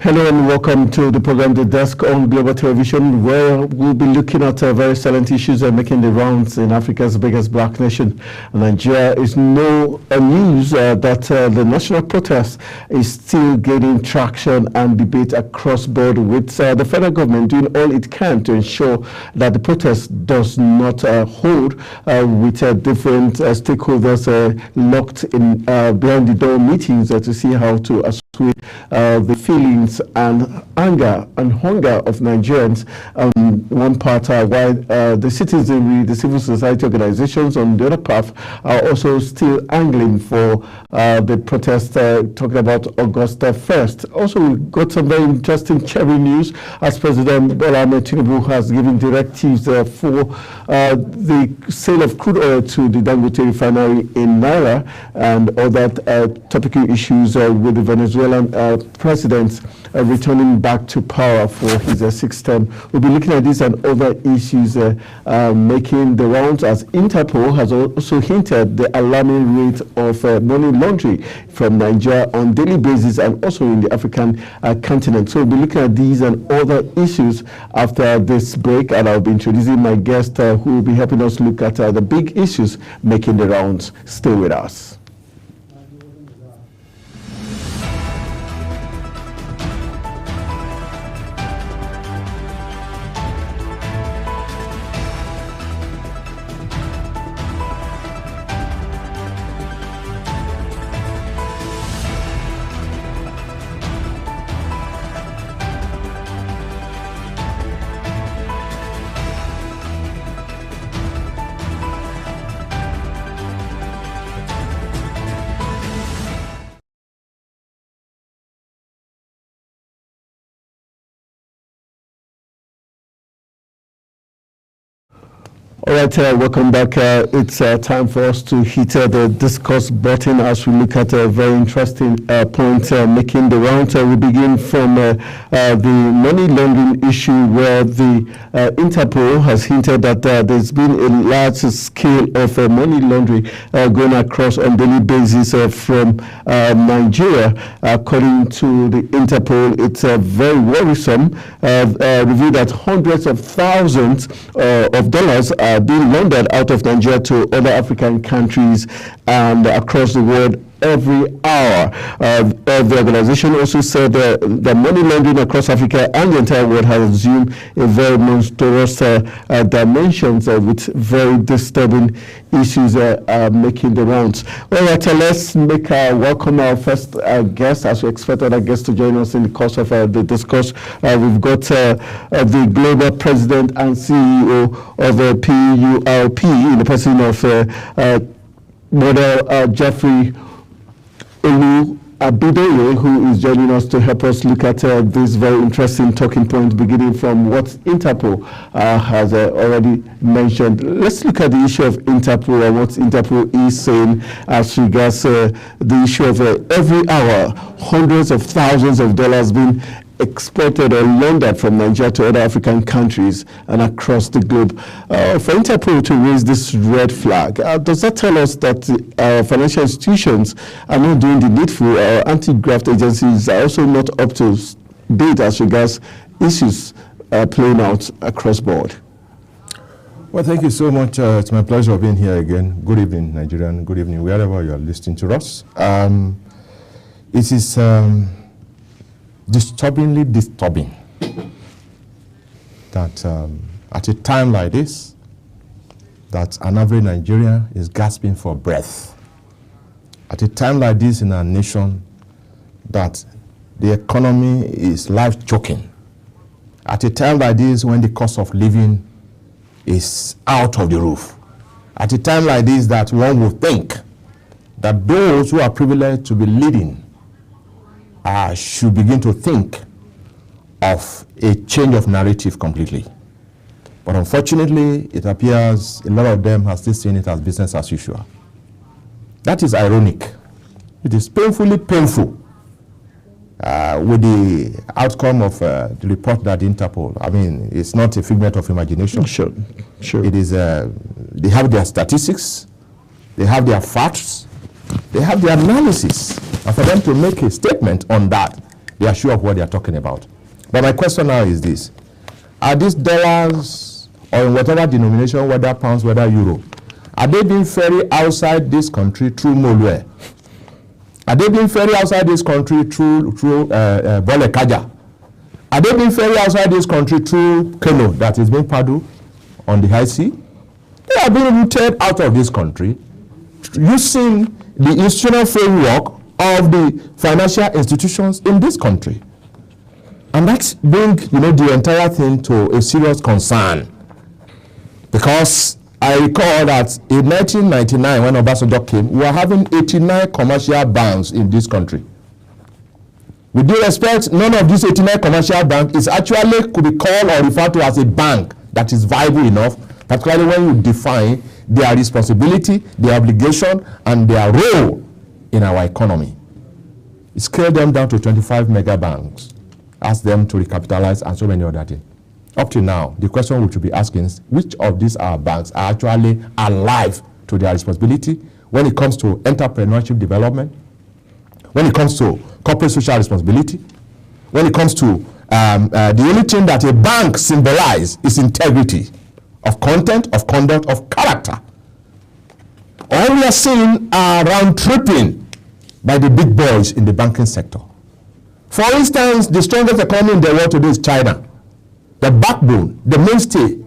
Hello and welcome to the program The Desk on Global Television, where we'll be looking at very salient issues making the rounds in Africa's biggest black nation. Nigeria is no news that the national protest is still gaining traction and debate across board, with the federal government doing all it can to ensure that the protest does not hold, with different stakeholders locked in behind the door meetings to see how to assuage the feelings and anger and hunger of Nigerians. One part while the citizenry, the civil society organizations on the other part are also still angling for the protest, talking about August 1st. Also, we've got some very interesting cherry news as President Bola Ahmed Tinubu has given directives for the sale of crude oil to the Dangote refinery in Naira and other topical issues with the Venezuelan president returning back to power for his sixth term. We'll be looking at these and other issues making the rounds, as Interpol has also hinted the alarming rate of money laundering from Nigeria on daily basis and also in the African continent. So we'll be looking at these and other issues after this break, and I'll be introducing my guest who will be helping us look at the big issues making the rounds. Stay with us. All right, welcome back. It's time for us to hit the discuss button as we look at a very interesting point making the round. We begin from the money laundering issue, where the Interpol has hinted that there's been a large scale of money laundering going across on daily basis from Nigeria. According to the Interpol, it's very worrisome. Revealed that hundreds of thousands of dollars are being laundered out of Nigeria to other African countries and across the world every hour. The organization also said that money laundering across Africa and the entire world has assumed a very monstrous dimensions with very disturbing issues making the rounds. All right, let's welcome our first guest, as we expect other guests to join us in the course of the discourse. We've got the global president and CEO of PULP in the person of Model Jeffrey Abidoye, who is joining us to help us look at this very interesting talking point, beginning from what Interpol has already mentioned. Let's look at the issue of Interpol and what Interpol is saying as regards the issue of every hour, hundreds of thousands of dollars being exported or laundered from Nigeria to other African countries and across the globe. For Interpol to raise this red flag, does that tell us that financial institutions are not doing the needful, or anti-graft agencies are also not up to date as regards issues playing out across board? Well, thank you so much. It's my pleasure being here again. Good evening, Nigerian. Good evening, wherever you are listening to us. It is disturbingly disturbing that at a time like this, that an average Nigerian is gasping for breath. At a time like this in our nation, that the economy is life-choking. At a time like this, when the cost of living is out of the roof. At a time like this, that one would think that those who are privileged to be leading should begin to think of a change of narrative completely. But unfortunately, it appears a lot of them are still seeing it as business as usual. That is ironic. It is painfully painful with the outcome of the report that Interpol, I mean, it's not a figment of imagination. Sure. It is, they have their statistics, they have their facts, they have their analysis. And for them to make a statement on that, They are sure of what they are talking about. But my question now is this. Are these dollars, or in whatever denomination, whether pounds, whether euro, are they being ferried outside this country through Molue? Are they being ferried outside this country through Bole Kaja? Are they being ferried outside this country through Kano that is being paddled on the high sea? They are being routed out of this country using the institutional framework of the financial institutions in this country. And that's bring, the entire thing to a serious concern. Because I recall that in 1999, when Obasanjo came, we were having 89 commercial banks in this country. With due respect, none of these 89 commercial banks is actually could be called or referred to as a bank that is viable enough, particularly when you define their responsibility, their obligation, and their role in our economy. Scale them down to 25 mega banks. Ask them to recapitalize and so many other things. Up to now, the question we should be asking is which of these our banks are actually alive to their responsibility when it comes to entrepreneurship development, when it comes to corporate social responsibility, when it comes to the only thing that a bank symbolizes is integrity of content, of conduct, of character. All we are seeing are round tripping by the big boys in the banking sector. For instance, the strongest economy in the world today is China. The backbone, the mainstay,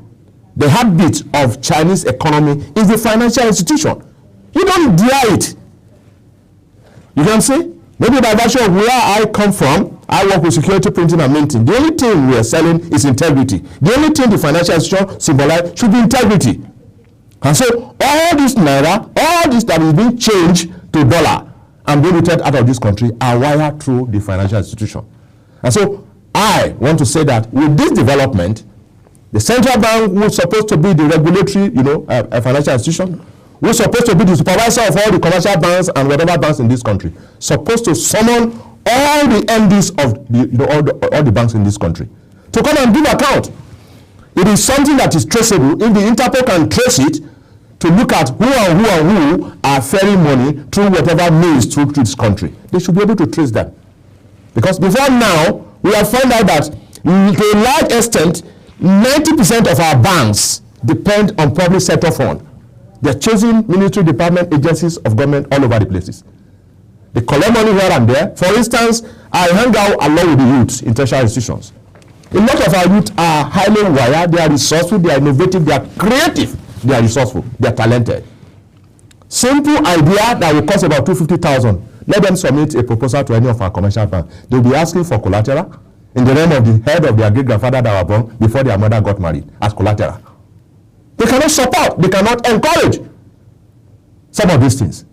the heartbeat of Chinese economy is the financial institution. You don't dare it. You can say, maybe by virtue of where I come from, I work with security printing and minting. The only thing we are selling is integrity. The only thing the financial institution symbolize should be integrity. And so all this naira, all this that is being changed to dollar and being routed out of this country are wired through the financial institution. And so I want to say that with this development, the central bank, who is supposed to be the regulatory, financial institution, who is supposed to be the supervisor of all the commercial banks and whatever banks in this country, supposed to summon all the MDs of all the banks in this country to come and give account. It is something that is traceable. If the Interpol can trace it, to look at who are ferrying money through whatever means through this country, they should be able to trace them. Because before now, we have found out that to a large extent, 90% of our banks depend on public sector fund. They're chasing ministry, department, agencies of government all over the places. They collect money here and there. For instance, I hang out along with the youth in tertiary institutions. A lot of our youth are highly wired, they are resourceful, they are innovative, they are creative. They are resourceful, they are talented. Simple idea that will cost about 250,000. Let them submit a proposal to any of our commercial banks. They'll be asking for collateral in the name of the head of their great grandfather that were born before their mother got married as collateral. They cannot support, they cannot encourage some of these things.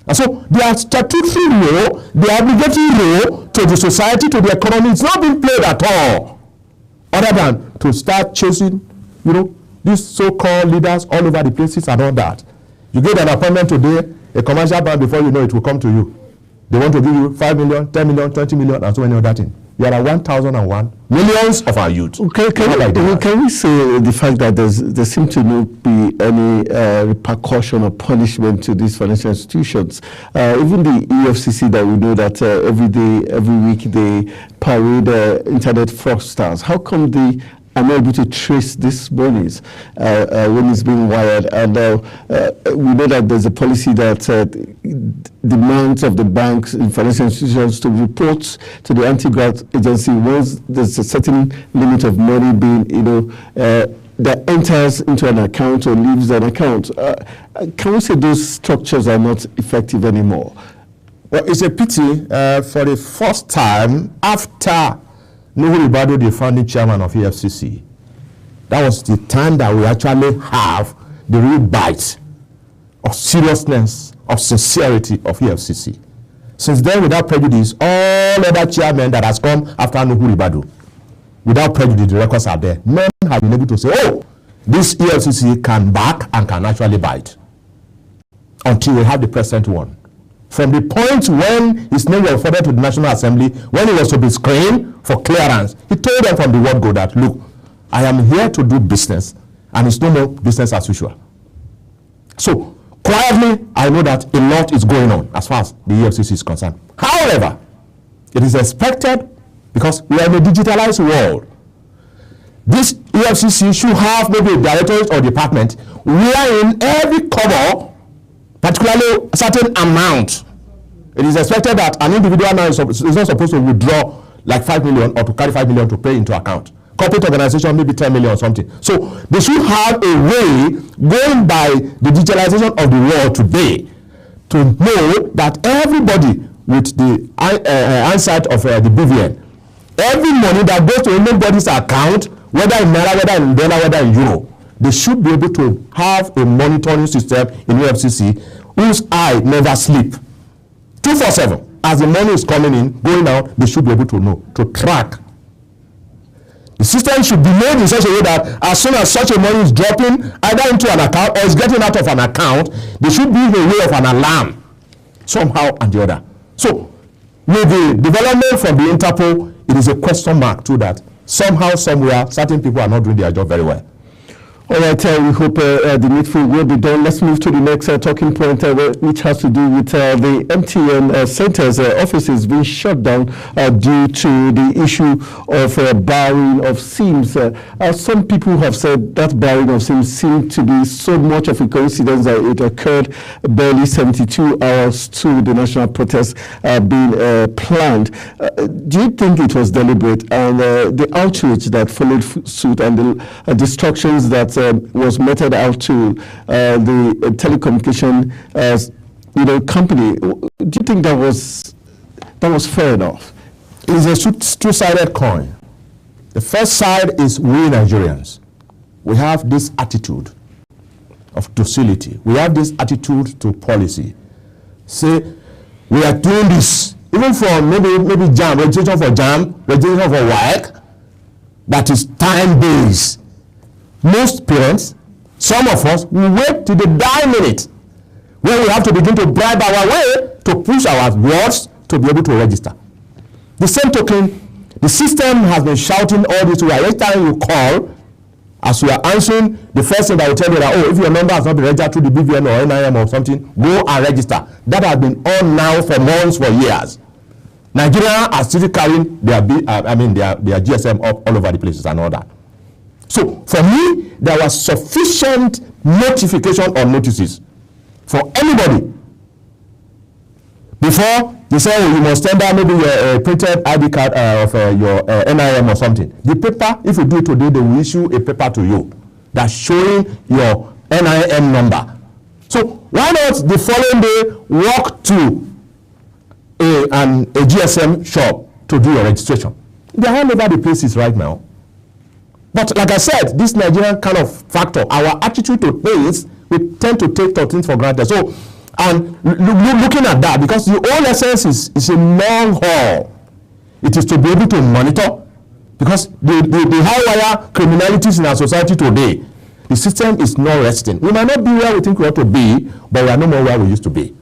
And so their statutory role, their obligatory role to the society, to the economy, is not being played at all. Other than to start chasing, these so-called leaders all over the places and all that. You get an appointment today, a commercial bank, before you know it will come to you. They want to give you 5 million, 10 million, 20 million, and so many other things. There are 1,001 millions of our youth. Can we say the fact that there seems to not be any repercussion or punishment to these financial institutions? Even the EFCC that we know that every day, every week they parade internet fraudsters. How come they are not able to trace these monies when it's being wired? And we know that there's a policy that demands of the banks and financial institutions to report to the anti-graft agency once there's a certain limit of money being, that enters into an account or leaves an account. Can we say those structures are not effective anymore? Well, it's a pity. For the first time after Nuhu Ribadu, the founding chairman of EFCC, that was the time that we actually have the real bite of seriousness, of sincerity of EFCC. Since then, without prejudice, all other chairmen that has come after Nuhu Ribadu, without prejudice, the records are there. Men have been able to say, oh, this EFCC can back and can actually bite. Until we have the present one. From the point when his name was forwarded to the National Assembly, when he was to be screened for clearance, he told them from the word go that, look, I am here to do business, and it's no more business as usual. So, quietly, I know that a lot is going on as far as the EFCC is concerned. However, it is expected because we are in a digitalized world. This EFCC should have maybe a directorate or department wherein every cover, particularly a certain amount, it is expected that an individual now is not supposed to withdraw like 5 million or to carry 5 million to pay into account. Corporate organization maybe 10 million or something. So they should have a way, going by the digitalization of the world today, to know that everybody with the insight of the BVN, every money that goes to anybody's account, whether in Naira, whether in dollar, whether in euro, they should be able to have a monitoring system in UFCC whose eye never sleep. 247, as the money is coming in, going out, they should be able to know, to track. The system should be made in such a way that as soon as such a money is dropping either into an account or is getting out of an account, there should be a way of an alarm somehow and the other. So with the development from the Interpol, it is a question mark too that somehow, somewhere, certain people are not doing their job very well. All right, we hope the needful will be done. Let's move to the next talking point, which has to do with the MTN centers offices being shut down due to the issue of barring of SIMs. Some people have said that barring of SIMs seemed to be so much of a coincidence that it occurred barely 72 hours to the national protest being planned. Do you think it was deliberate, and the outreach that followed suit and the destructions that was meted out to the telecommunication company? Do you think that was fair enough? It's a two-sided coin. The first side is we Nigerians. We have this attitude of docility. We have this attitude to policy. Say, we are doing this, even for maybe JAM, registration for JAM, registration for WAEC, that is time-based. Most parents, some of us, we wait till the dying minute when we have to begin to bribe our way to push our words to be able to register. The same token, the system has been shouting all this way. Every time you call, as you are answering, the first thing that will tell you that, oh, if your number has not been registered through the BVN or NIM or something, go and register. That has been on now for months, for years. Nigeria are still carrying their GSM up all over the places and all that. So for me, there was sufficient notification or notices for anybody before they say, oh, you must tender maybe your printed ID card of your NIM or something. The paper, if you do it today, they will issue a paper to you that's showing your NIM number. So why not the following day walk to a GSM shop to do your registration? They are all over the places right now. But like I said, this Nigerian kind of factor, our attitude to things, we tend to take things for granted. So, and looking at that, because the whole essence is a long haul. It is to be able to monitor, because the high wire criminalities in our society today, the system is not resting. We might not be where we think we ought to be, but we are no more where we used to be.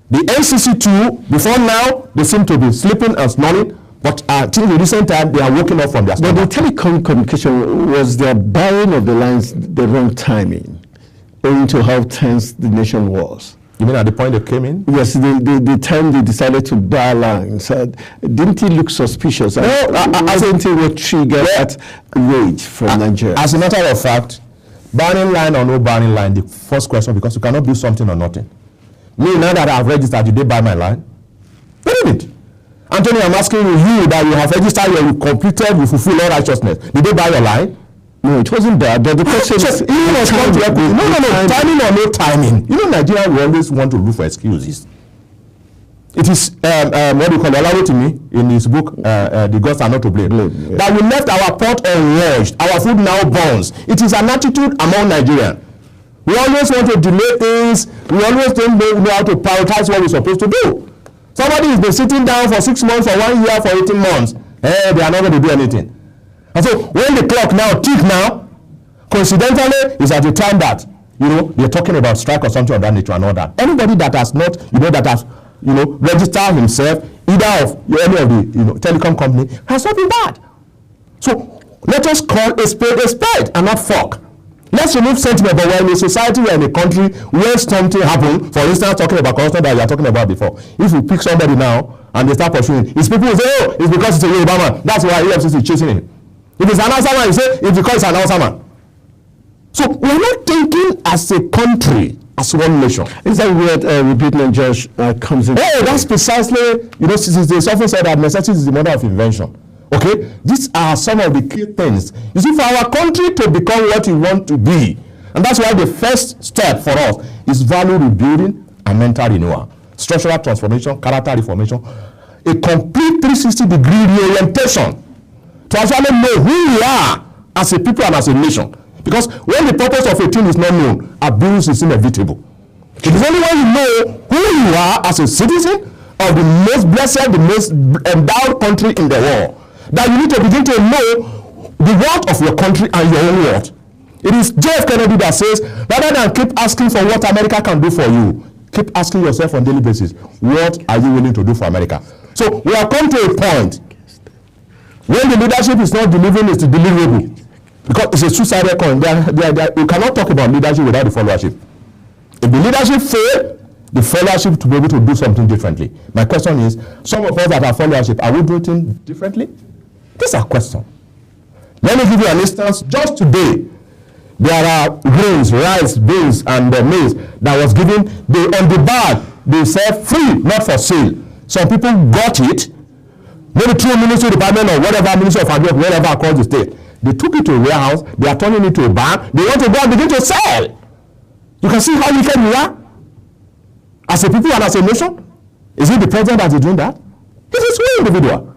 The NCC too, before now, they seem to be sleeping and snoring. But till the recent time, they are waking up from their sleep. But the telecom communication, was their barring of the lines the wrong timing, owing to how tense the nation was? You mean at the point they came in? Yes, the time they decided to bar lines. Didn't it look suspicious? No, I don't think what triggered that rage from Nigeria. As a matter of fact, barring line or no barring line, the first question, because you cannot do something or nothing. Me, now that I've registered, did they buy my line? They didn't. Anthony, I'm asking you that you have registered, you completed, you fulfill all righteousness. Did they buy your line? No, it wasn't bad. But the question is, timing or no timing. You know, Nigeria will always want to look for excuses. It is what you call Olawotimi in his book, The Gods Are Not to Blame. Yeah. That we left our pot unwashed, our food now burns. It is an attitude among Nigerians. We always want to delay things. We always don't know how to prioritize what we're supposed to do. Somebody has been sitting down for 6 months, for 1 year, for 18 months. They are not going to do anything. And so when the clock now tick now, coincidentally, is at the time that, they're talking about strike or something of that nature and all that. Anybody that has not, that has, registered himself, either of any of the, telecom company, has not been bad. So let us call a spade and not fork. Let's remove sentiment, but we're in a society, we're in a country where something happened. For instance, talking about corruption that you are talking about before. If you pick somebody now and they start pursuing, it's people who say, oh, it's because it's a Yoruba man. That's why EFCC is chasing him. If it's an Hausa man, you say it's because it's an Hausa man. So we're not thinking as a country, as one nation. Is that where Rebuild Nigeria comes in? Oh, that's precisely, they often said that necessity is the mother of invention. Okay, these are some of the key things. You see, for our country to become what we want to be, and that's why the first step for us is value rebuilding and mental renewal, structural transformation, character reformation, a complete 360-degree reorientation to actually know who we are as a people and as a nation. Because when the purpose of a thing is not known, abuse is inevitable. It is only when you know who you are as a citizen of the most blessed, the most endowed country in the world, that you need to begin to know the worth of your country and your own worth. It is J.F. Kennedy that says, rather than keep asking for what America can do for you, keep asking yourself on a daily basis, what are you willing to do for America? So we have come to a point when the leadership is not delivering, it's deliverable. Because it's a two-sided coin. You cannot talk about leadership without the followership. If the leadership fails, the followership to be able to do something differently. My question is, some of us that are followership, are we doing things differently? These are questions. Let me give you an instance. Just today, there are grains, rice, beans, and maize that was given. On the bag, they said free, not for sale. Some people got it, maybe through Ministry Department or whatever, Ministry of Agriculture, wherever across the state. They took it to a warehouse, they are turning it to a bag, they want to go and begin to sell. You can see how wicked we are as a people and as a nation. Is it the president that is doing that? It is we individual.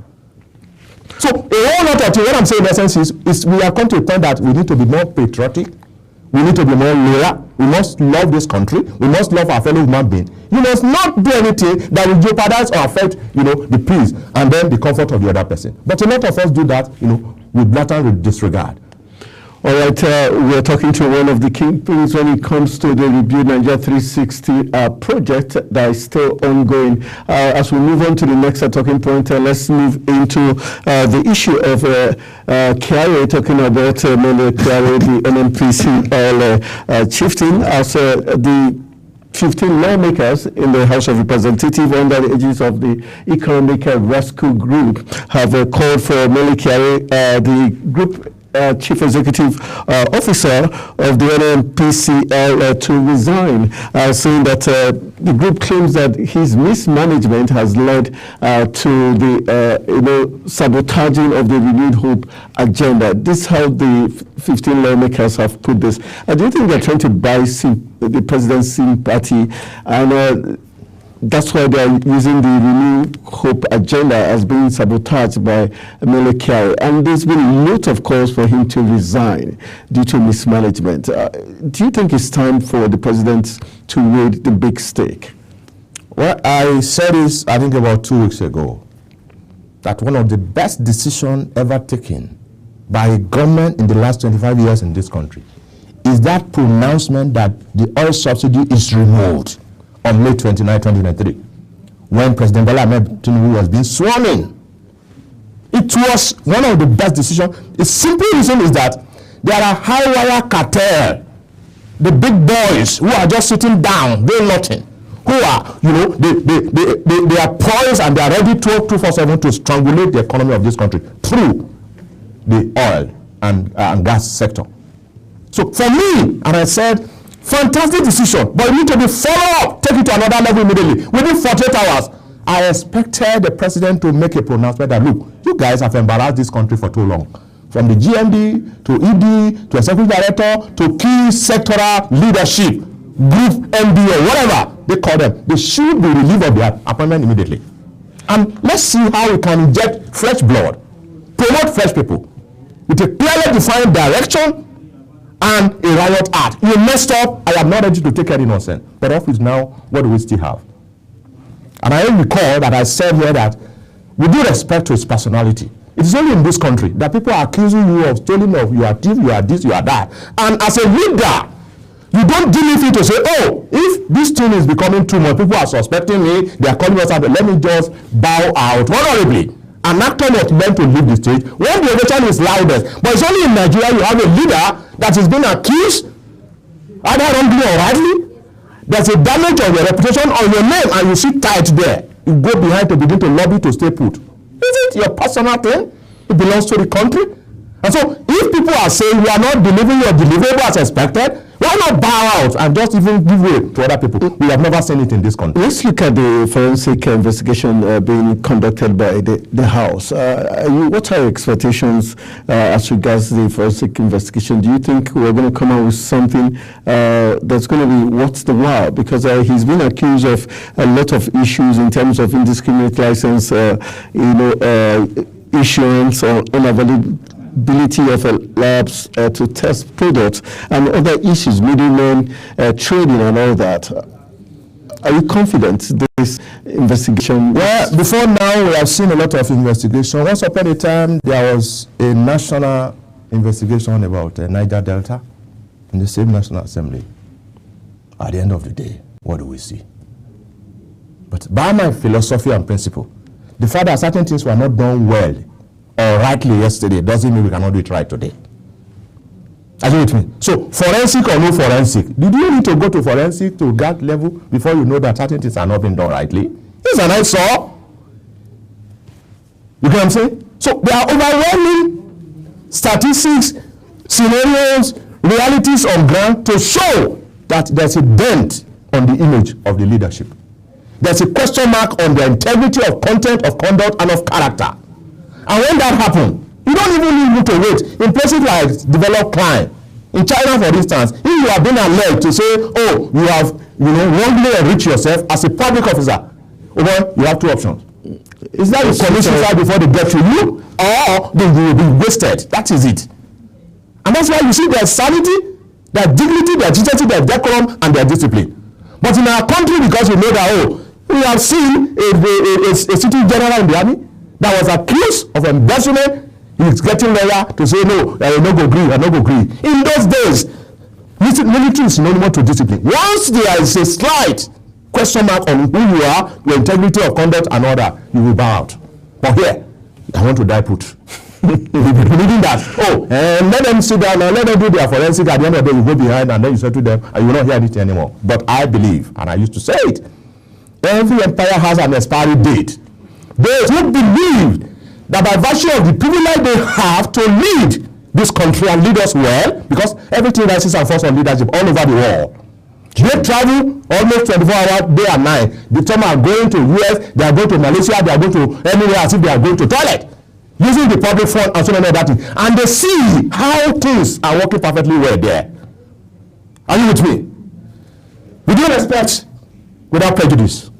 So a whole lot of things, what I'm saying in essence is we are come to a point that we need to be more patriotic, we need to be more loyal, we must love this country, we must love our fellow human beings. You must not do anything that will jeopardize or affect, the peace and then the comfort of the other person. But a lot of us do that, with blatant disregard. All right, we're talking to one of the kingpins when it comes to the Rebuild Nigeria 360 project that is still ongoing. As we move on to the next talking point, let's move into the issue of Kyari, talking about Mele Kyari, the NNPC chieftain, as the 15 lawmakers in the House of Representatives under the aegis of the Economic Rescue Group have called for Mele Kyari, the group Chief Executive Officer of the NNPCL to resign, saying that the group claims that his mismanagement has led to the sabotaging of the Renewed Hope agenda. This is how the 15 lawmakers have put this. Do you think they're trying to buy the president's sympathy, and that's why they are using the Renewed Hope agenda as being sabotaged by Mele Kyari? And there's been a lot of calls for him to resign due to mismanagement. Do you think it's time for the president to wield the big stake? Well, I said this, I think, about 2 weeks ago, that one of the best decisions ever taken by a government in the last 25 years in this country is that pronouncement that the oil subsidy is removed on May 29, 2023, when President Bola Ahmed Tinubu was being sworn in. It was one of the best decisions. The simple reason is that there are high-wire cartel, the big boys who are just sitting down, doing nothing, who are, they are poised and they are ready 24/7 to strangulate the economy of this country through the oil and gas sector. So for me, and I said, fantastic decision, but it need to be followed up, take it to another level immediately. Within 48 hours, I expected the president to make a pronouncement that, look, you guys have embarrassed this country for too long. From the GMD to ED to executive director to key sectoral leadership, group MD or whatever they call them, they should be relieved of their appointment immediately. And let's see how we can inject fresh blood, promote fresh people with a clearly defined direction and a riot act. You messed up, I am not ready to take any nonsense. But office now, what do we still have? And I recall that I said here that with due respect to his personality, it is only in this country that people are accusing you of stealing, of you are thief, you are this, you are that. And as a leader, you don't deal with it to say, oh, if this thing is becoming too much, people are suspecting me, they are calling us out, let me just bow out honorably. An actor must learn to leave the stage when the ovation is loudest. But it's only in Nigeria you have a leader that is being accused either wrongly or rightly, there's a damage on your reputation or your name, and you sit tight there. You go behind to begin to lobby to stay put. Is it your personal thing? It belongs to the country. And so, if people are saying you are not delivering your deliverable as expected, why not bow out and just even give way to other people? We have never seen it in this country. Let's look at the forensic investigation being conducted by the House. What are your expectations as regards the forensic investigation? Do you think we're going to come out with something that's going to be what's the wow? Because he's been accused of a lot of issues in terms of indiscriminate license, issuance or unavailability of labs to test products and other issues, middlemen, trading and all that. Are you confident this investigation? Well, before now, we have seen a lot of investigation. Once upon a time, there was a national investigation about Niger Delta in the same National Assembly. At the end of the day, what do we see? But by my philosophy and principle, the fact that certain things were not done well or rightly yesterday doesn't mean we cannot do it right today. Are you with me? So, forensic or no forensic, did you need to go to forensic to that level before you know that certain things are not being done rightly? This is an eyesore. You get what I'm saying? So, there are overwhelming statistics, scenarios, realities on ground to show that there's a dent on the image of the leadership. There's a question mark on the integrity of content, of conduct, and of character. And when that happens, you don't even need to wait. In places like developed clime, in China, for instance, if you have been alleged to say, oh, you have wrongly enriched yourself as a public officer, well, you have two options. Is that you commit suicide before they get to you, or they will be wasted? That is it. And that's why you see their sanity, their dignity, their decency, their decorum, and their discipline. But in our country, because we know that, we have seen a sitting general in the army that was accused of embezzlement. He's getting lawyer to say, no, I no go agree, I no go agree. In those days, military is synonymous to discipline. Once there is a slight question mark on who you are, your integrity of conduct and order, you will bow out. But here, I want to die put. Believing that, let them sit down and let them do their forensic. At the end of the day, you go behind and then you say to them, and you will not hear anything anymore. But I believe, and I used to say it, every empire has an expiry date. Those who believe that by virtue of the privilege they have to lead this country and lead us well, because everything rises and falls on leadership all over the world. They travel almost 24 hours, day and night. Some are going to US, they are going to Malaysia, they are going to anywhere as if they are going to toilet, using the public fund and so many other things. And they see how things are working perfectly well there. Are you with me? We do respect without prejudice.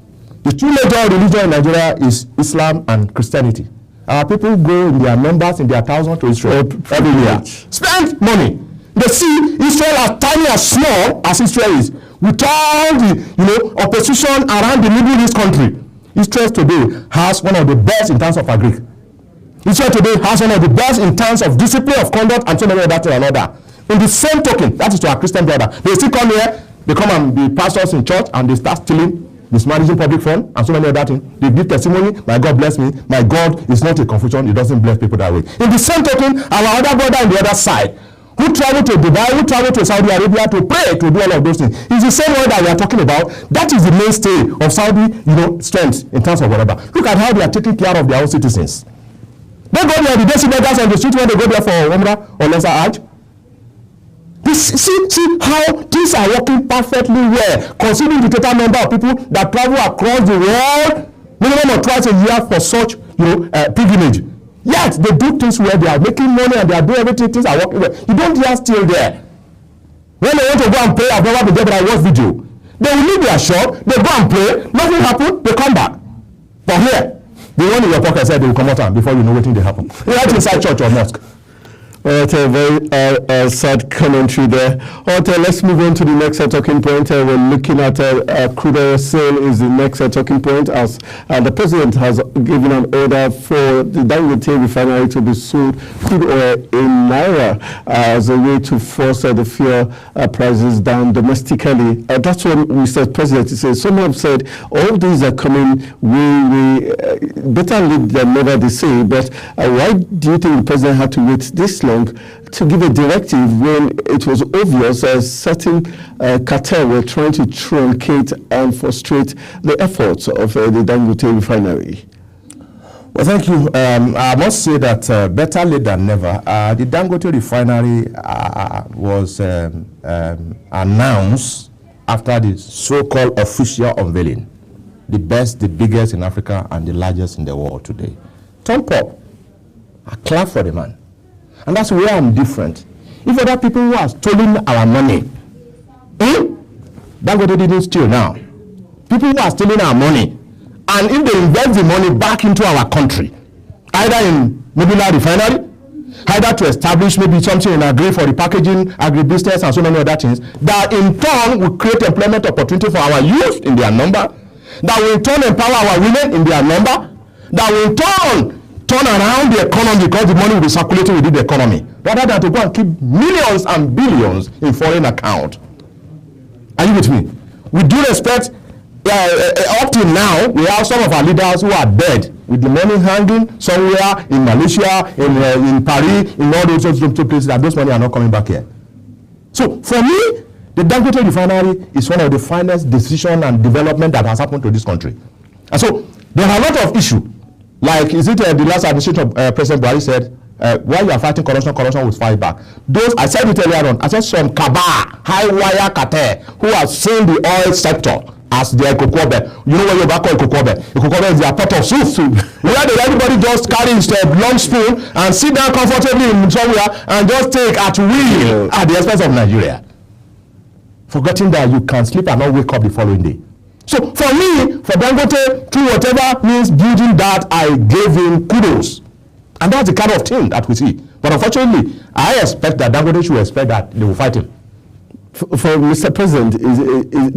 The two major religions in Nigeria is Islam and Christianity. Our people go in their numbers, in their thousands to Israel every year. Spend money. They see Israel as tiny, as small as Israel is, with all the opposition around the Middle East country. Israel today has one of the best in terms of agric. Israel today has one of the best in terms of discipline of conduct and so many other things and other. In the same token, that is to our Christian brother. They still come here, they come and be pastors in church, and they start stealing, mismanaging public fund and so many other things. They give testimony, my God bless me. My God is not a confusion, he doesn't bless people that way. In the same token, our other brother on the other side, who travel to Dubai, who travel to Saudi Arabia to pray, to do all of those things, is the same one that we are talking about. That is the mainstay of Saudi, strength in terms of whatever. Look at how they are taking care of their own citizens. They go there, they see beggars on the street when they go there for Umrah or lesser Hajj. See how things are working perfectly well, considering the total number of people that travel across the world, minimum of twice a year for such pilgrimage. Yet they do things where they are making money and they are doing everything, things are working well. You don't hear still there. When they want to go and pray, I've never been there, but I watch video. They will leave their shop, they go and pray, nothing happen, they come back. But here, the one in your pocket said they will come out before you know what they happen. Right inside church or mosque. All right, a very sad commentary there. All right, let's move on to the next talking point. We're looking at crude oil sale is the next talking point, as the president has given an order for the Dangote refinery to be sold crude oil in Naira as a way to force the fuel prices down domestically. That's what Mr. President says. Some have said all these are coming way better late than never, they say. But why do you think the president had to wait this long long to give a directive when it was obvious a certain cartel were trying to truncate and frustrate the efforts of the Dangote refinery? Well, thank you. I must say that better late than never. The Dangote refinery was announced after the so-called official unveiling. The best, the biggest in Africa, and the largest in the world today. Thumb up. I clap for the man. And that's where I'm different. If other people who are stealing our money, Dangote didn't steal now. People who are stealing our money, and if they invest the money back into our country, either in Mobila refinery, either to establish maybe something in agri for the packaging, agribusiness, and so many other things, that in turn will create employment opportunity for our youth in their number, that will in turn empower our women in their number, that will in turn around the economy because the money will be circulating within the economy, rather than to go and keep millions and billions in foreign account. Are you with me? With due respect, up till now, we have some of our leaders who are dead with the money hanging somewhere in Malaysia, in Paris, in all those places, that those money are not coming back here. So for me, the Dangote refinery is one of the finest decision and development that has happened to this country. And so there are a lot of issues. Like, is it the last administration of President Buhari said, while you are fighting corruption, corruption will fight back. Those, I said it earlier on, I said some cabal, high wire cartel, who have seen the oil sector as their Ekokobe. You know what you call Ekokobe? Ekokobe is their pot of soup. Where did everybody just carry his long spoon and sit down comfortably in somewhere and just take at will at the expense of Nigeria, forgetting that you can sleep and not wake up the following day. So for me, for Dangote, through whatever means building that, I gave him kudos. And that's the kind of thing that we see. But unfortunately, I expect that Dangote should expect that they will fight him. For Mr. President,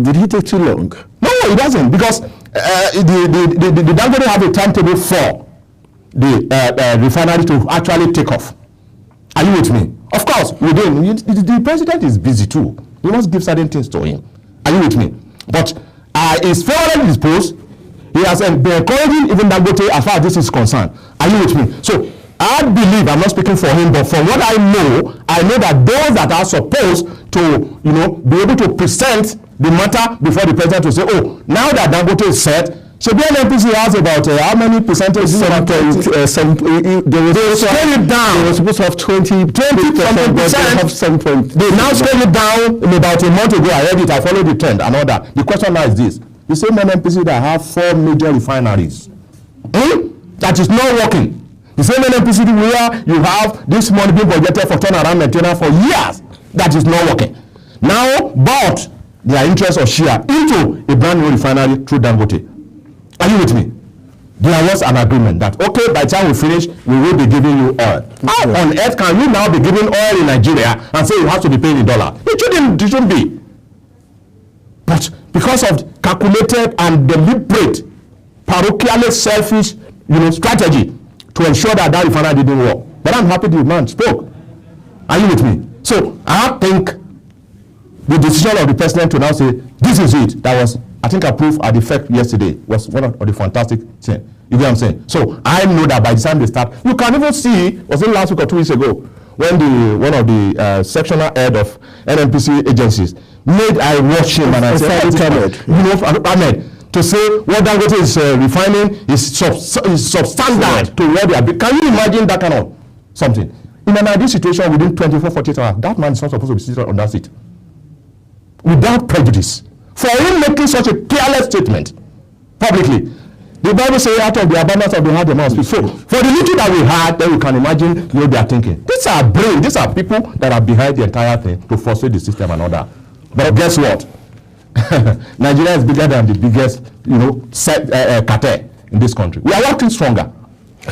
did he take too long? No, he doesn't, because the Dangote have a timetable for the refinery to actually take off. Are you with me? Of course, the president is busy too. You must give certain things to him. Are you with me? But he's favorably disposed. He has been encouraging even Dangote as far as this is concerned. Are you with me? So I believe, I'm not speaking for him, but from what I know that those that are supposed to, be able to present the matter before the president will say, oh, now that Dangote is set, so the NNPC has about how many percentage? They were supposed to have 20%, but they have 7%. They now scale it down in about a month ago. I read it, I followed the trend and all that. The question now is this: the same NNPC that have 4 major refineries, that is not working. The same NNPC where you have this money being budgeted for turnaround maintenance for years, that is not working. Now bought their interest or share into a brand new refinery through Dangote. Are you with me? There was an agreement that, okay, by the time we finish, we will be giving you oil. How on earth can you now be giving oil in Nigeria and say you have to be paying in dollar? It shouldn't be. But because of calculated and deliberate, parochially selfish, strategy to ensure that refinery didn't work. But I'm happy the man spoke. Are you with me? So I think the decision of the president to now say, this is it, that was, I think, approved at the FEC yesterday, was one of the fantastic things. You get what I'm saying? So I know that by the time they start, you can even see, was it last week or 2 weeks ago, when one of the sectional head of NNPC agencies I watched him and I said, Ahmed, to say what Dangote is refining is substandard to where they are. Can you imagine that kind of something? In an ideal situation, within 24, 48 hours, that man is not supposed to be seated on that seat. Without prejudice. For him making such a careless statement publicly, the Bible says, out of the abundance of the heart the mouth speaks. So for the little that we had, then we can imagine what they are thinking. These are brains, these are people that are behind the entire thing to frustrate the system and all that. But guess what? Nigeria is bigger than the biggest, cartel in this country. We are working stronger.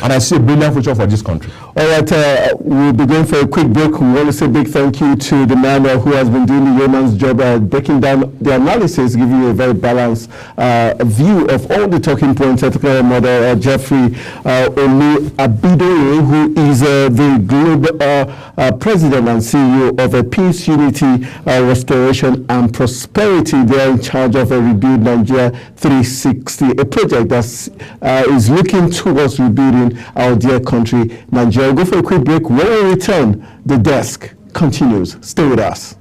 And I see a brilliant future for this country. All right, we'll be going for a quick break. We want to say a big thank you to the man who has been doing the yeoman's job at breaking down the analysis, giving you a very balanced view of all the talking points. Mother Jeffrey Olu Abidoye, who is the global president and CEO of a Peace, Unity, Restoration and Prosperity. They are in charge of a Rebuild Nigeria 360, a project that is looking towards rebuilding our dear country, Nigeria. We'll go for a quick break. When we return, the desk continues. Stay with us.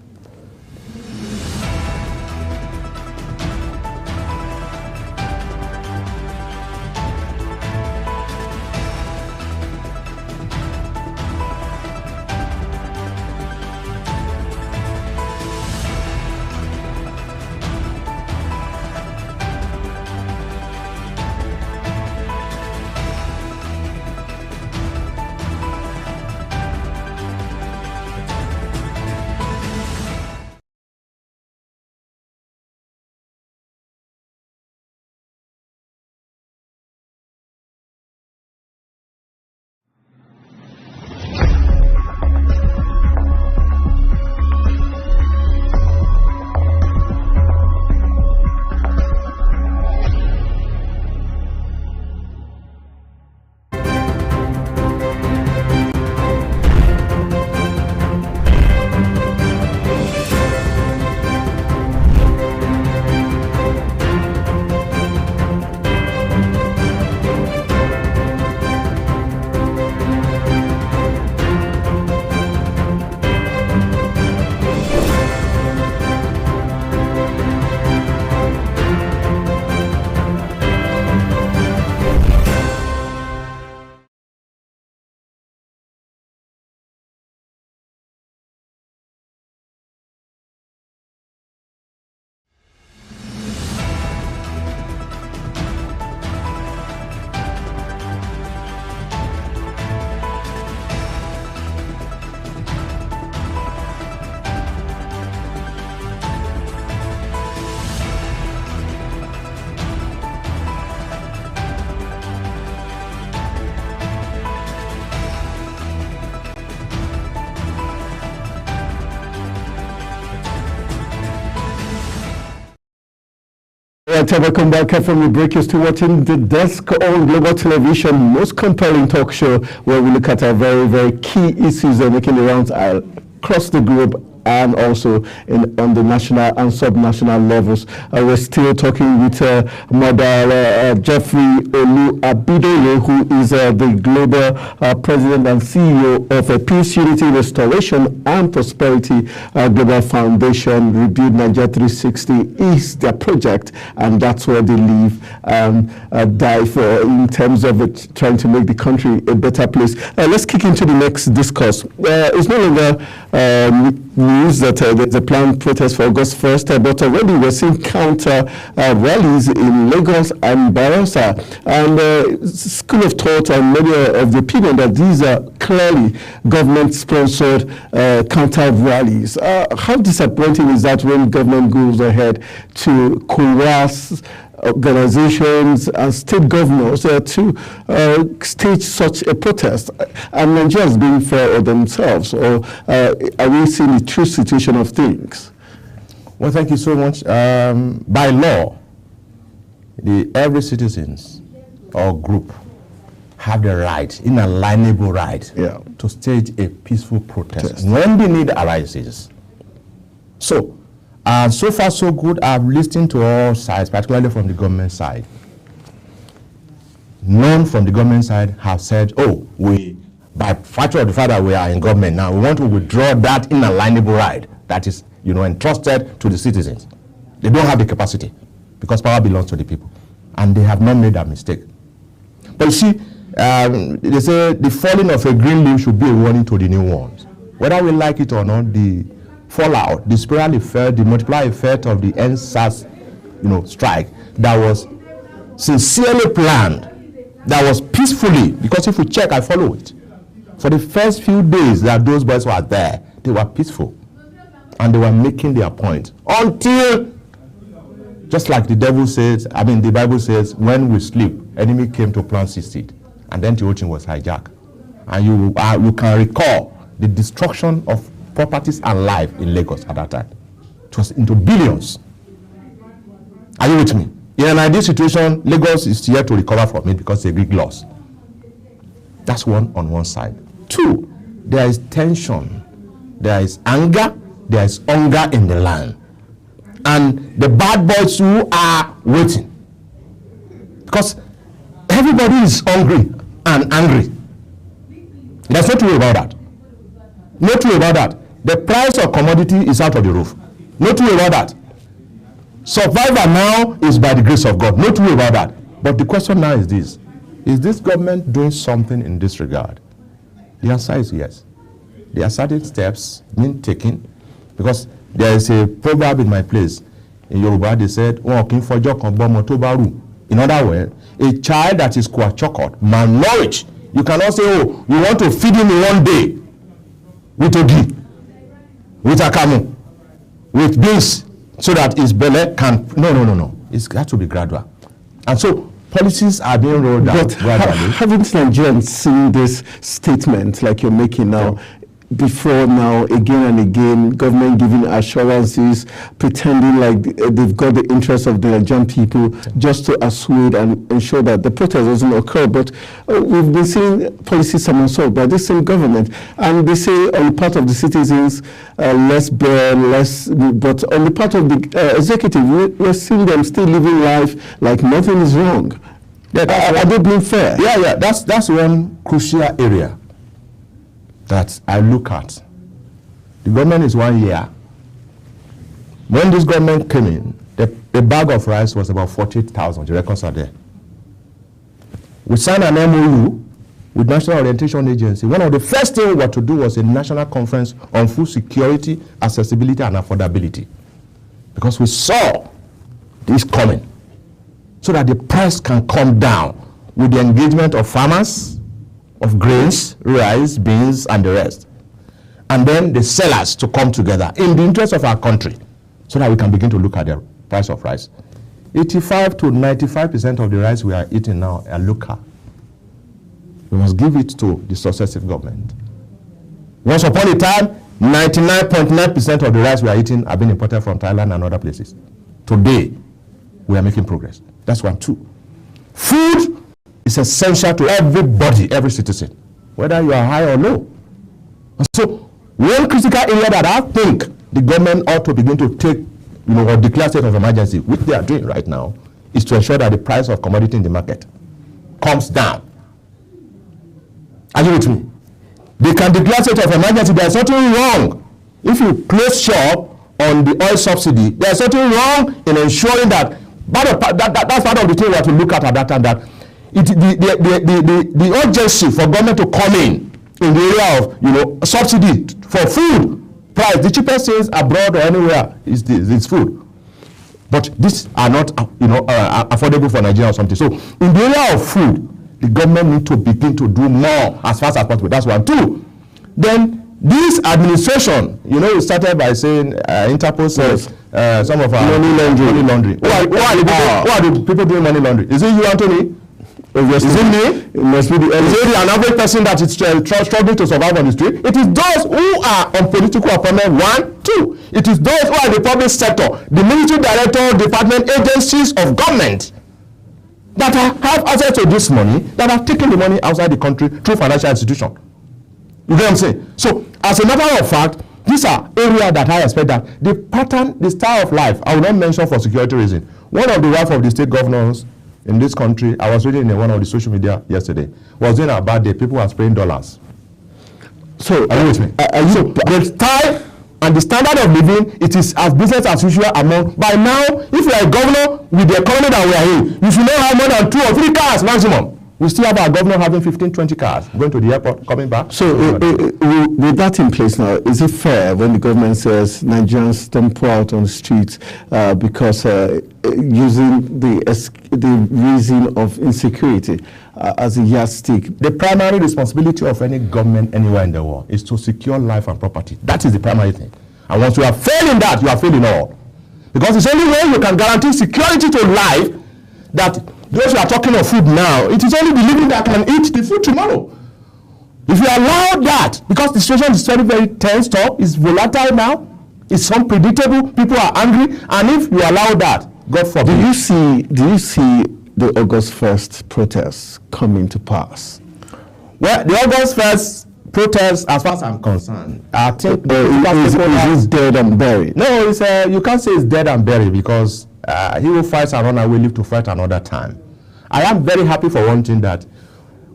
Welcome back from the break. You're still watching The Desk on Global Television, most compelling talk show where we look at our very, very key issues that are making the rounds across the globe and also on the national and subnational levels. We're still talking with Mother Geoffrey Olu-Abidoye, who is the Global President and CEO of Peace, Unity, Restoration and Prosperity Global Foundation. Rebuild Nigeria 360 is their project, and that's where they live and die for in terms of trying to make the country a better place. Let's kick into the next discourse. It's no longer news that there's a planned protest for August 1st, but already we're seeing counter rallies in Lagos and Bayelsa. And school of thought and many of the opinion that these are clearly government-sponsored counter rallies. How disappointing is that when government goes ahead to coerce organizations and state governors to stage such a protest, and Nigerians being fair on themselves, or are we seeing the true situation of things? Well, thank you so much. By law, every citizens or group have the right, inalienable right, to stage a peaceful protest when the need arises. So far so good. I've listened to all sides, particularly from the government side. None from the government side have said, oh, by virtue of the fact that we are in government now, we want to withdraw that inalienable right that is, entrusted to the citizens. They don't have the capacity because power belongs to the people, and they have not made that mistake. But you see, they say the falling of a green leaf should be a warning to the new ones. Whether we like it or not, the fallout, the spiral effect, the multiplier effect of the NSAS, strike that was sincerely planned, that was peacefully, because if we check, I follow it. For the first few days that those boys were there, they were peaceful, and they were making their point until, just like the devil says, the Bible says, when we sleep, enemy came to plant seed, and then Teochin was hijacked, and you can recall the destruction of properties and life in Lagos at that time. It was into billions. Are you with me? In an ideal situation, Lagos is yet to recover from it because it's a big loss. That's one on one side. Two, there is tension, there is anger, there is hunger in the land. And the bad boys who are waiting. Because everybody is hungry and angry. There's no two way about that. No two way about that. The price of commodity is out of the roof. No two way about that. Survival now is by the grace of God. No two way about that. But the question now is this. Is this government doing something in this regard? The answer is yes. There are certain steps being taken, because there is a proverb in my place. In Yoruba, they said, in other words, a child that is chocolate, malnourished, you cannot say, oh, you want to feed him in one day with ogi, with akamu, with beans, so that his belly can. No. It's got to be gradual. And so policies are being rolled out gradually. Haven't Nigerians seen this statement like you're making now? Yeah. Before now, again and again, government giving assurances, pretending like they've got the interests of the Nigerian people just to assuage and ensure that the protest doesn't occur. But we've been seeing policies somersault by this same government. And they say on the part of the citizens, less bear, less, but on the part of the executive, we're seeing them still living life like nothing is wrong. Yeah, are they being fair? Yeah, that's one crucial area that I look at. The government is 1 year. When this government came in, the bag of rice was about 48,000. The records are there. We signed an MOU with National Orientation Agency. One of the first things we were to do was a national conference on food security, accessibility, and affordability. Because we saw this coming, so that the price can come down with the engagement of farmers, of grains, rice, beans, and the rest. And then the sellers to come together in the interest of our country, so that we can begin to look at the price of rice. 85 to 95% of the rice we are eating now are local. We must give it to the successive government. Once upon a time, 99.9% of the rice we are eating have been imported from Thailand and other places. Today, we are making progress. That's 1. 2. Food is essential to everybody, every citizen, whether you are high or low. And so, one critical area that I think the government ought to begin to take, or declare state of emergency, which they are doing right now, is to ensure that the price of commodity in the market comes down. Are you with me? They can declare state of emergency. There's nothing wrong. If you close shop on the oil subsidy, there's nothing wrong in ensuring that that's part of the thing we have to look at that time, that the urgency for government to come in the area of subsidy for food price. The cheapest things abroad or anywhere is food, but these are not affordable for Nigeria or something. So in the area of food, the government need to begin to do more as fast as possible. That's 1. 2. Then this administration, it started by saying Interpol says some of our money laundering. Who are the people doing money laundering? Is it you, Anthony? Is it me? It must be the is it an average person that is struggling to survive on the street? It is those who are on political appointment. 1. 2. It is those who are in the public sector, the military director, department, agencies of government that have access to this money, that are taking the money outside the country through financial institutions. You get what I'm saying? So, as a matter of fact, these are areas that I expect that the pattern, the style of life, I will not mention for security reasons. One of the wife of the state governors in this country, I was reading in one of the social media yesterday, was doing a bad day. People were spraying dollars. So, are you with me? So, the style and the standard of living, it is as business as usual among. By now, if you are a governor with the economy that we are in, you should not have more than 2 or 3 cars maximum. We still have our governor having 15, 20 cars, going to the airport, coming back. So with that in place now, is it fair when the government says Nigerians don't pour out on the streets because using the reason of insecurity as a yardstick? The primary responsibility of any government anywhere in the world is to secure life and property. That is the primary thing. And once you are failing that, you are failing all. Because it's only when you can guarantee security to life that those who are talking of food now, it is only the living that can eat the food tomorrow. If you allow that, because the situation is very, very tensed up, it's volatile now, it's unpredictable, people are angry, and if you allow that, God forbid. Do you see the August 1st protests coming to pass? Well, the August 1st protests, as far as I'm concerned, I think is dead and buried. No, you can't say it's dead and buried, because he who fights and run away live to fight another time. I am very happy for one thing, that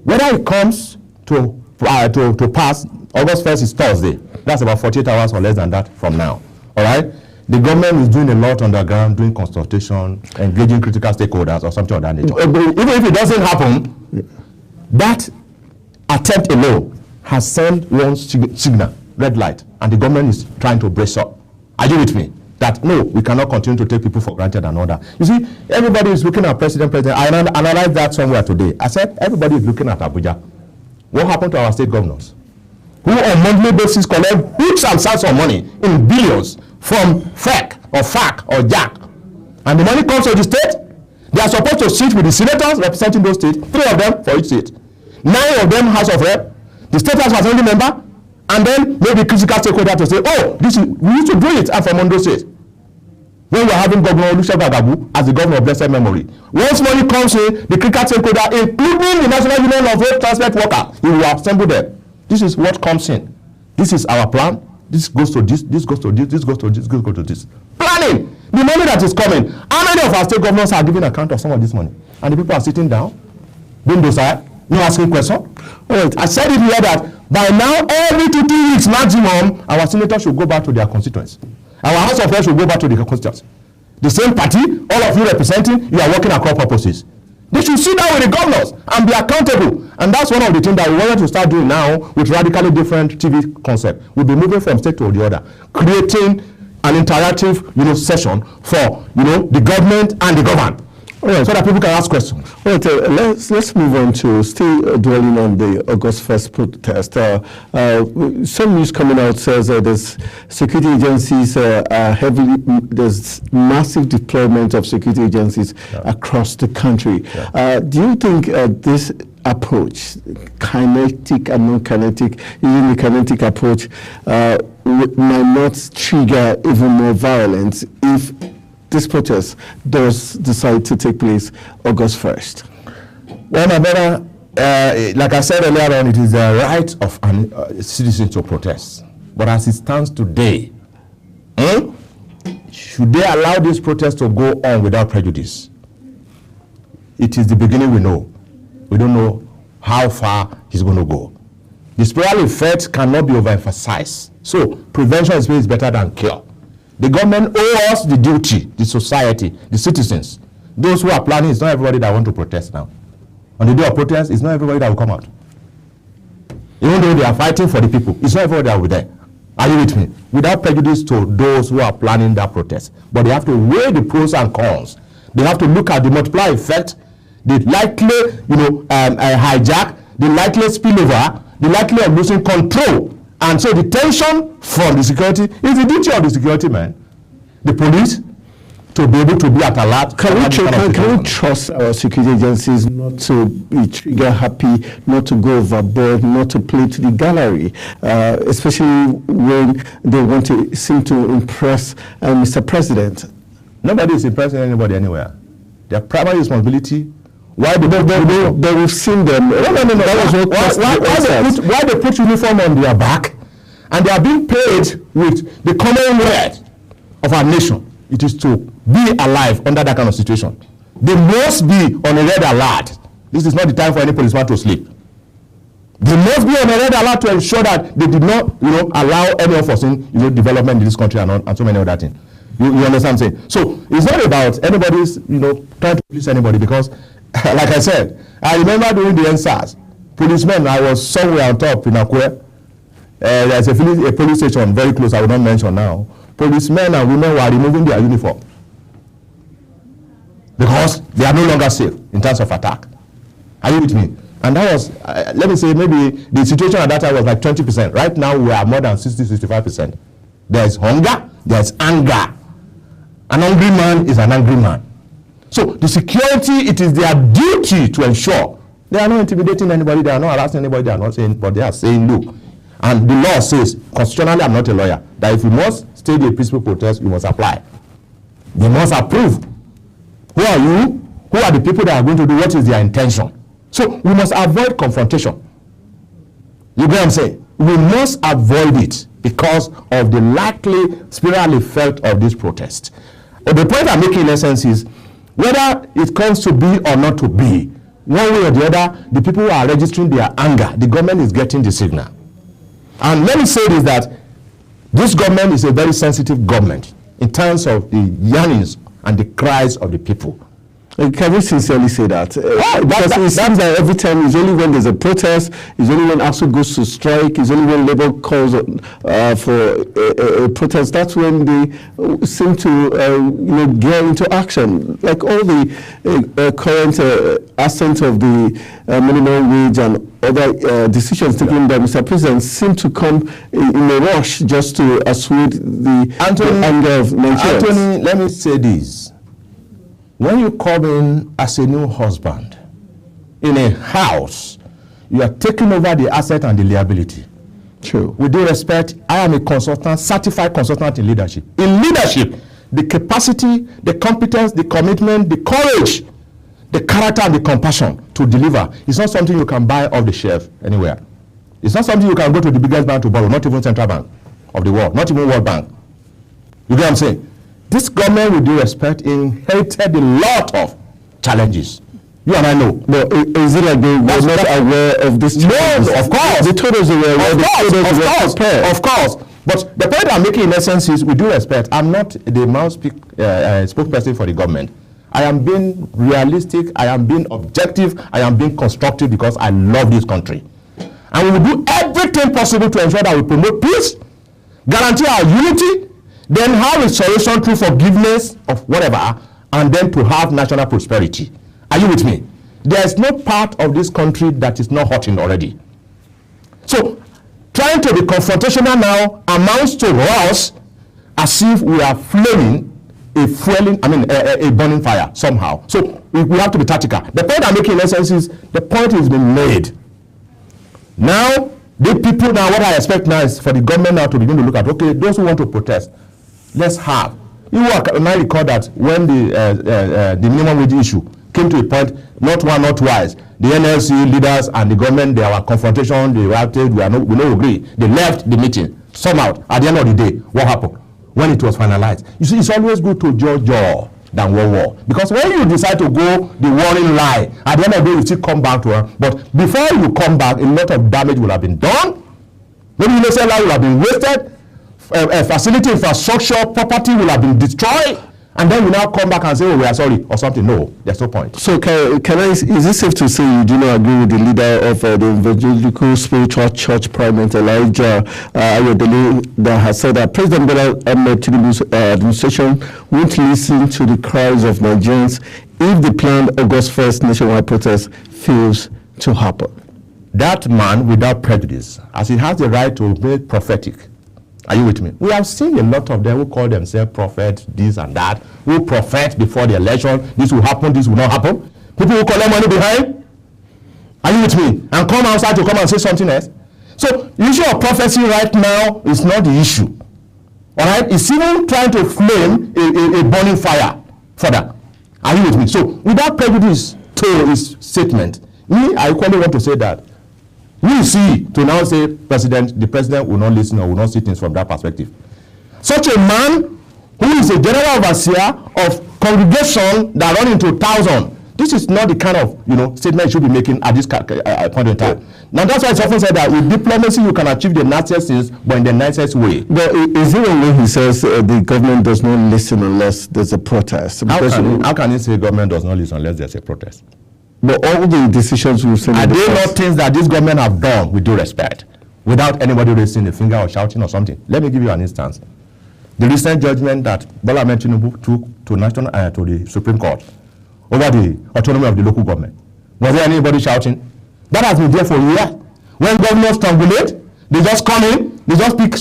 whether it comes to to pass. August 1st is Thursday. That's about 48 hours or less than that from now. All right? The government is doing a lot on the ground, doing consultation, engaging critical stakeholders or something of that nature. Even if it doesn't happen, that attempt alone has sent one signal, red light, and the government is trying to brace up. Are you with me? That no, we cannot continue to take people for granted and all that. You see, everybody is looking at president. I analyzed that somewhere today. I said, everybody is looking at Abuja. What happened to our state governors? Who on monthly basis collect huge sums of money in billions from FEC or FAC or JAC. And the money comes to the state. They are supposed to sit with the senators representing those states, 3 of them for each state. 9 of them House of Rep. The state House Assembly member. And then maybe critical stakeholder to say, oh, we need to do it. And from Ondo State. When we are having Governor Olusegun Agabu as the governor of blessed memory. Once money comes in, the critical stakeholder, including the National Union of Road Transport Workers, he will assemble them. This is what comes in. This is our plan. This goes to this, this goes to this, this goes to this, this goes to this. Planning. The money that is coming. How many of our state governors are giving account of some of this money? And the people are sitting down, doing those no asking questions. Right. I said it here that by now, every 2 weeks maximum, our senators should go back to their constituents. Our House of Reps should go back to their constituents. The same party, all of you representing, you are working across purposes. They should sit down with the governors and be accountable. And that's one of the things that we wanted to start doing now with radically different TV concept. We'll be moving from state to the other, creating an interactive, session for, the government and the governed. Right. So that people can ask questions. Right, let's move on to still dwelling on the August 1st protest. Some news coming out says that there's security agencies are there's massive deployment of security agencies across the country. Do you think this approach, kinetic and non-kinetic, using the kinetic approach, might not trigger even more violence if this protest does decide to take place August 1st? Well, my brother, like I said earlier on, it is the right of a citizen to protest. But as it stands today, should they allow this protest to go on without prejudice? It is the beginning we know. We don't know how far he's going to go. The spiritual effect cannot be overemphasized. So prevention is better than cure. The government owes us the duty, the society, the citizens. Those who are planning, it's not everybody that want to protest now. On the day of protest, it's not everybody that will come out. Even though they are fighting for the people, it's not everybody that will be there. Are you with me? Without prejudice to those who are planning that protest. But they have to weigh the pros and cons. They have to look at the multiplier effect, the likely, hijack, the likely spillover, the likely of losing control. And so the tension from the security is the duty of the security man, the police, to be able to be at alert. Can we trust our security agencies not to be trigger happy, not to go overboard, not to play to the gallery, especially when they want to seem to impress Mr. President? Nobody is impressing anybody anywhere. Their primary responsibility. Why we've seen them. Why they put uniform on their back, and they are being paid with the common word of our nation. It is to be alive under that kind of situation. They must be on a red alert. This is not the time for any policeman to sleep. They must be on a red alert to ensure that they did not, allow any unforeseen, development in this country and so many other things. You understand what I'm saying? So it's not about anybody's, trying to please anybody, because like I said, I remember during the NSAS, policemen, I was somewhere on top in Akure. There's a police station very close, I will not mention now. Policemen and women were removing their uniform because they are no longer safe in terms of attack. Are you with me? And that was, let me say, maybe the situation at that time was like 20%. Right now, we are more than 60-65%. There's hunger, there's anger. An angry man is an angry man. So the security, it is their duty to ensure they are not intimidating anybody, they are not harassing anybody, they are not saying, but they are saying, look. And the law says, constitutionally, I'm not a lawyer, that if you must stage a peaceful protest, you must apply. They must approve. Who are you? Who are the people that are going to do? What is their intention? So we must avoid confrontation. You get what I'm saying? We must avoid it because of the likely spiritual effect of this protest. But the point I'm making in essence is, whether it comes to be or not to be, one way or the other, the people who are registering their anger, the government is getting the signal. And let me say this, that this government is a very sensitive government in terms of the yearnings and the cries of the people. Can we sincerely say that? Because it seems that every time, it's only when there's a protest, it's only when ASU goes to strike, it's only when Labour calls for a protest, that's when they seem to get into action. Like all the current ascent of the minimum wage and other decisions taken by Mr. President seem to come in a rush just to assuage the anger of Nigerians. Anthony, let me say this. When you come in as a new husband in a house, you are taking over the asset and the liability. True. With due respect, I am a consultant, certified consultant in leadership. In leadership, the capacity, the competence, the commitment, the courage, the character and the compassion to deliver is not something you can buy off the shelf anywhere. It's not something you can go to the biggest bank to borrow, not even Central Bank of the world, not even World Bank. You get what I'm saying? This government, with due respect, inherited a lot of challenges. You and I know. But is it like they were not aware of this? No, of course. They told us they were aware. Of course. But the point I'm making in essence is, with due respect, I'm not the spokesperson for the government. I am being realistic, I am being objective, I am being constructive because I love this country. And we will do everything possible to ensure that we promote peace, guarantee our unity, then have restoration through forgiveness of whatever, and then to have national prosperity. Are you with me? There is no part of this country that is not hurting already. So, trying to be confrontational now amounts to us as if we are flaming a burning fire somehow. So, we have to be tactical. The point I'm making in essence is, the point has been made. Now, the people now, what I expect now is for the government now to begin to look at, okay, those who want to protest, let's have. You might recall that when the minimum wage issue came to a point, not one, not twice, the NLC leaders and the government, there were confrontation, they reacted, we don't agree. They left the meeting. Somehow, at the end of the day, what happened? When it was finalized. You see, it's always good to judge than war. Because when you decide to go the warring lie, at the end of the day, you still come back to her. But before you come back, a lot of damage will have been done. Maybe innocent life will have been wasted. Facility, infrastructure, property will have been destroyed, and then you now come back and say, oh, we are sorry, or something. No, there's no point. So is it safe to say you do not agree with the leader of the Evangelical Spiritual Church, Primate Elijah Ayodele, that has said that President Bola Ahmed Tinubu's administration won't listen to the cries of Nigerians if the planned August 1st nationwide protest fails to happen? That man, without prejudice, as he has the right to be prophetic. Are you with me? We have seen a lot of them who call themselves prophets, this and that, who prophet before the election, this will happen, this will not happen. People who collect money behind. Are you with me? And come outside to come and say something else. So, the issue of prophecy right now is not the issue. All right? It's even trying to flame a burning fire further. Are you with me? So, without prejudice to his statement, I equally want to say that we see to now say the president will not listen or will not see things from that perspective. Such a man who is a general overseer of congregation that run into 1,000, this is not the kind of statement you should be making at this point in time. Now that's why it's often said that with diplomacy you can achieve the nastiest things, but in the nicest way. But is it when he says the government does not listen unless there's a protest? How can he say government does not listen unless there's a protest? But all the decisions we've seen... Are they not things that this government have done with due respect, without anybody raising a finger or shouting or something? Let me give you an instance. The recent judgment that Bola Ahmed Tinubu took to the Supreme Court over the autonomy of the local government. Was there anybody shouting? That has been there for years. When governors strangulate, they just come in, they just pick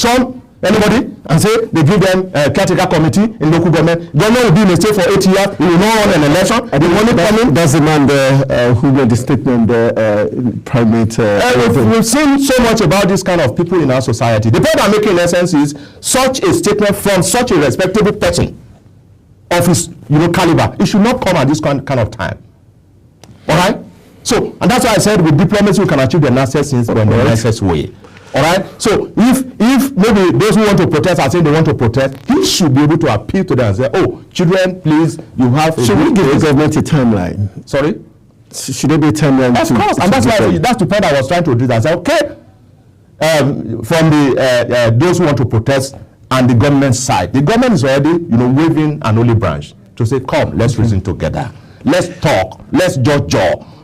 anybody, and say they give them a caretaker committee in local government. Government will be in a state for 8 years, he will not run an election. That's the man there who made the statement, Primate. We've seen so much about this kind of people in our society. The point I'm making in essence is such a statement from such a respectable person of his caliber, it should not come at this kind of time. All right? So, and that's why I said with diplomacy you can achieve the nastiest things in the nicest way. All right. So if maybe those who want to protest are saying they want to protest, he should be able to appeal to them and say, "Oh, children, please, you have." Should we give the government a timeline? Sorry. Should there be a timeline? Of course, and that's the point I was trying to do. I said, okay, from the those who want to protest and the government side, the government is already, waving an olive branch to say, come, let's reason together, let's talk, let's judge.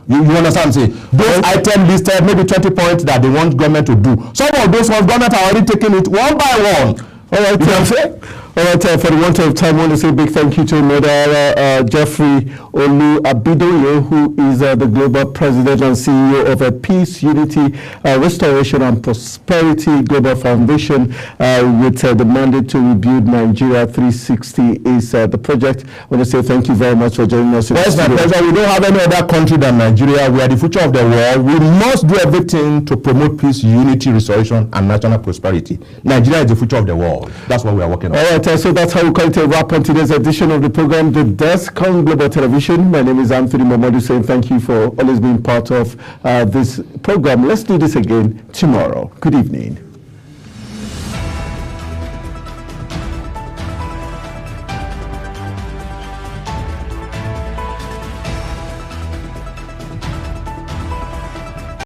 You understand what I'm saying? Those items listed, maybe 20 points that they want government to do. Some of those ones, government are already taking it one by one. All right, you know what I'm saying? All right, for the want of time, I want to say a big thank you to Madara Jeffrey Olu Abidoye, who is the Global President and CEO of Peace, Unity, Restoration and Prosperity Global Foundation, with the mandate to rebuild Nigeria 360 is the project. I want to say thank you very much for joining us. Well, it's my pleasure. We don't have any other country than Nigeria. We are the future of the world. We must do everything to promote peace, unity, restoration, and national prosperity. Nigeria is the future of the world. That's what we are working on. All right. So that's how we call it a wrap on today's edition of the program, The Desk on Global Television. My name is Anthony Momodu, saying thank you for always being part of this program. Let's do this again tomorrow. Good evening.